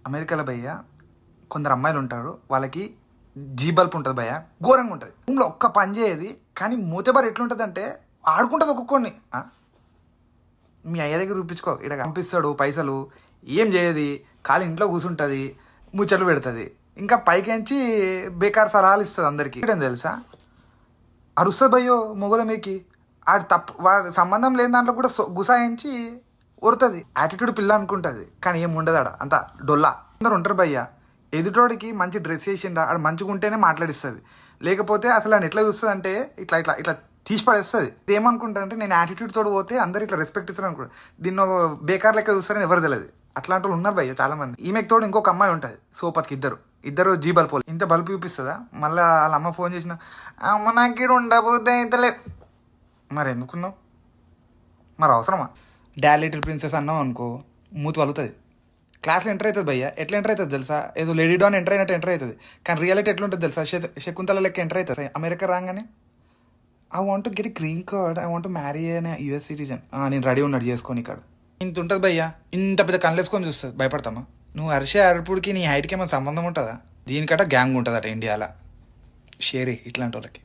అమెరికాలో భయ్య కొందరు అమ్మాయిలు ఉంటారు, వాళ్ళకి జీ బల్బ్ ఉంటుంది భయ్య, ఘోరంగా ఉంటుంది. రూమ్లో ఒక్క పని చేయదు, కానీ మూతబారు ఎట్లుంటుంది అంటే ఆడుకుంటుంది ఒక్కొక్కడిని. మీ అయ్య దగ్గర చూపించుకో, ఇక్కడ పంపిస్తాడు పైసలు, ఏం చేయదు, ఖాళీ ఇంట్లో కూర్చుంటుంది, ముచ్చట్లు పెడుతుంది, ఇంకా పైకించి బేకార్ సలహాలు ఇస్తుంది అందరికీ. ఏంటని తెలుసా, అరుస్తుంది భయ్యో మొగల మీకి. ఆడు తప్పు, వాడు సంబంధం లేని దాంట్లో కూడా గుసాయించి ఉరుతుంది. యాటిట్యూడ్ పిల్ల అనుకుంటుంది, కానీ ఏం ఉండదు ఆడ, అంత డొల్లా. అందరు ఉంటారు భయ్య, ఎదుటోడికి మంచి డ్రెస్ వేసిండా ఆడు మంచిగా ఉంటేనే మాట్లాడిస్తుంది, లేకపోతే అసలు ఆయన ఎట్లా చూస్తుంది అంటే ఇట్లా ఇట్లా ఇట్లా తీసి పడేస్తుంది. ఏమనుకుంటుంది అంటే నేను యాటిట్యూడ్ తోడు పోతే అందరు ఇట్లా రెస్పెక్ట్ ఇస్తారు అనుకో, దీన్ని బేకార్ లెక్క చూస్తారని ఎవరు తెలియదు. అట్లాంటి వాళ్ళు ఉన్నారు భయ్య చాలా మంది. ఈమెకి తోడు ఇంకొక అమ్మాయి ఉంటుంది సోపత్కి, ఇద్దరు జీ బల్బ్. ఇంత బల్బ్ చూపిస్తుందా, మళ్ళీ వాళ్ళ అమ్మ ఫోన్ చేసిన, అమ్మ నాకు ఇక్కడ ఉండబోతే ఇంతలే. మరి ఎందుకున్నావు, మరి అవసరమా? డాడ్ లిటిల్ ప్రిన్సెస్ అన్నావు అనుకో మూతి వలుతుంది. క్లాస్లో ఎంటర్ అవుతుంది భయ్య, ఎట్లా ఎంటర్ అవుతుంది తెలుసా, ఏదో లేడీ డాన్ ఎంటర్ అయినట్టు ఎంటర్ అవుతుంది, కానీ రియాలిటీ ఎట్లుంటుంది తెలుసా, శకుంతల లెక్క ఎంటర్ అవుతుంది. అమెరికా రాగానే I want get green card, I want marry అనే యూఎస్ సిటిజన్, నేను రెడీ ఉన్నాడు చేసుకొని. ఇక్కడ ఇంత ఉంటుంది భయ్య, ఇంత పెద్ద కళ్ళేసుకొని చూస్తుంది, భయపడతామా? నువ్వు అరిసే అరుపుడికి నీ హైట్కి ఏమైనా సంబంధం ఉంటుందా? దీనికట గ్యాంగ్ ఉంటుందట ఇండియాలో, షేరీ ఇట్లాంటి వాళ్ళకి.